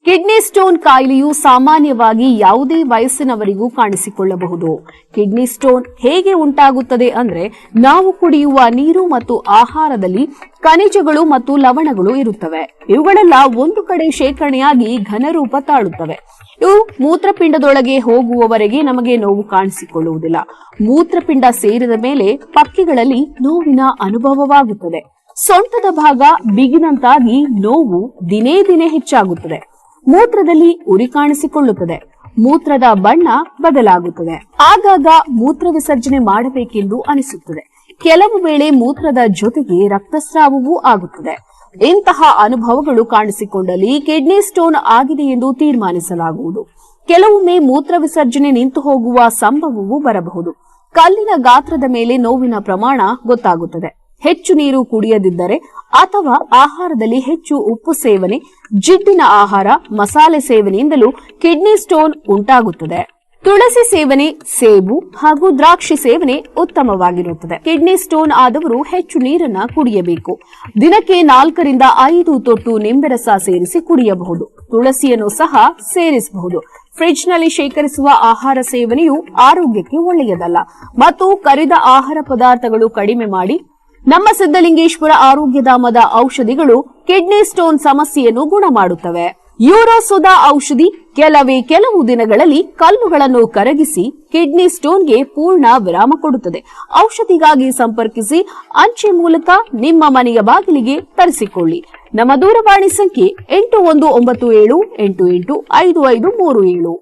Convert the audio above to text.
Kidney stone ಕಾಯಿಲೆಯು ಸಾಮಾನ್ಯವಾಗಿ ಯಾವುದೇ ವಯಸ್ಸಿನವರಿಗೂ ಕಾಣಿಸಿಕೊಳ್ಳಬಹುದು. Kidney stone ಹೇಗೆ ಉಂಟಾಗುತ್ತದೆ ಅಂದ್ರೆ, ನಾವು ಕುಡಿಯುವ ನೀರು ಮತ್ತು ಆಹಾರದಲ್ಲಿ ಖನಿಜಗಳು ಮತ್ತು ಲವಣಗಳು ಇರುತ್ತವೆ. ಇವುಗಳೆಲ್ಲ ಒಂದು ಕಡೆ ಶೇಖರಣೆಯಾಗಿ ಘನರೂಪ ತಾಳುತ್ತವೆ. ಇವು ಮೂತ್ರಪಿಂಡದೊಳಗೆ ಹೋಗುವವರೆಗೆ ನಮಗೆ ನೋವು ಕಾಣಿಸಿಕೊಳ್ಳುವುದಿಲ್ಲ. ಮೂತ್ರಪಿಂಡ ಸೇರಿದ ಮೇಲೆ ಪಕ್ಕೆಗಳಲ್ಲಿ ನೋವಿನ ಅನುಭವವಾಗುತ್ತದೆ. ಸೊಂಟದ ಭಾಗ ಬಿಗಿದಂತಾಗಿ ನೋವು ದಿನೇ ದಿನೇ ಹೆಚ್ಚಾಗುತ್ತದೆ. ಮೂತ್ರದಲ್ಲಿ ಉರಿ ಕಾಣಿಸಿಕೊಳ್ಳುತ್ತದೆ. ಮೂತ್ರದ ಬಣ್ಣ ಬದಲಾಗುತ್ತದೆ. ಆಗಾಗ ಮೂತ್ರ ವಿಸರ್ಜನೆ ಮಾಡಬೇಕೆಂದು ಅನಿಸುತ್ತದೆ. ಕೆಲವು ವೇಳೆ ಮೂತ್ರದ ಜೊತೆಗೆ ರಕ್ತಸ್ರಾವವೂ ಆಗುತ್ತದೆ. ಇಂತಹ ಅನುಭವಗಳು ಕಾಣಿಸಿಕೊಂಡಲ್ಲಿ ಕಿಡ್ನಿ ಸ್ಟೋನ್ ಆಗಿದೆ ಎಂದು ತೀರ್ಮಾನಿಸಲಾಗುವುದು. ಕೆಲವೊಮ್ಮೆ ಮೂತ್ರ ವಿಸರ್ಜನೆ ನಿಂತು ಹೋಗುವ ಸಂಭವವೂ ಬರಬಹುದು. ಕಲ್ಲಿನ ಗಾತ್ರದ ಮೇಲೆ ನೋವಿನ ಪ್ರಮಾಣ ಗೊತ್ತಾಗುತ್ತದೆ. ಹೆಚ್ಚು ನೀರು ಕುಡಿಯದಿದ್ದರೆ ಅಥವಾ ಆಹಾರದಲ್ಲಿ ಹೆಚ್ಚು ಉಪ್ಪು ಸೇವನೆ, ಜಿಡ್ಡಿನ ಆಹಾರ, ಮಸಾಲೆ ಸೇವನೆಯಿಂದಲೂ ಕಿಡ್ನಿ ಸ್ಟೋನ್ ಉಂಟಾಗುತ್ತದೆ. ತುಳಸಿ ಸೇವನೆ, ಸೇಬು ಹಾಗೂ ದ್ರಾಕ್ಷಿ ಸೇವನೆ ಉತ್ತಮವಾಗಿರುತ್ತದೆ. ಕಿಡ್ನಿ ಸ್ಟೋನ್ ಆದವರು ಹೆಚ್ಚು ನೀರನ್ನ ಕುಡಿಯಬೇಕು. ದಿನಕ್ಕೆ 4 ರಿಂದ 5 ತೊಟ್ಟು ನಿಂಬೆರಸ ಸೇರಿಸಿ ಕುಡಿಯಬಹುದು. ತುಳಸಿಯನ್ನು ಸಹ ಸೇರಿಸಬಹುದು. ಫ್ರಿಡ್ಜ್ ನಲ್ಲಿ ಶೇಖರಿಸುವ ಆಹಾರ ಸೇವನೆಯು ಆರೋಗ್ಯಕ್ಕೆ ಒಳ್ಳೆಯದಲ್ಲ ಮತ್ತು ಕರಿದ ಆಹಾರ ಪದಾರ್ಥಗಳು ಕಡಿಮೆ ಮಾಡಿ. ನಮ್ಮ ಸಿದ್ದಲಿಂಗೇಶ್ವರ ಆರೋಗ್ಯಧಾಮದ ಔಷಧಿಗಳು ಕಿಡ್ನಿ ಸ್ಟೋನ್ ಸಮಸ್ಯೆಯನ್ನು ಗುಣ ಮಾಡುತ್ತವೆ. ಯೂರೋಸೋದಾ ಔಷಧಿ ಕೆಲವು ದಿನಗಳಲ್ಲಿ ಕಲ್ಲುಗಳನ್ನು ಕರಗಿಸಿ ಕಿಡ್ನಿ ಸ್ಟೋನ್ಗೆ ಪೂರ್ಣ ವಿರಾಮ ಕೊಡುತ್ತದೆ. ಔಷಧಿಗಾಗಿ ಸಂಪರ್ಕಿಸಿ. ಅಂಚೆ ಮೂಲಕ ನಿಮ್ಮ ಮನೆಯ ಬಾಗಿಲಿಗೆ ತರಿಸಿಕೊಳ್ಳಿ. ನಮ್ಮ ದೂರವಾಣಿ ಸಂಖ್ಯೆ 8197885537.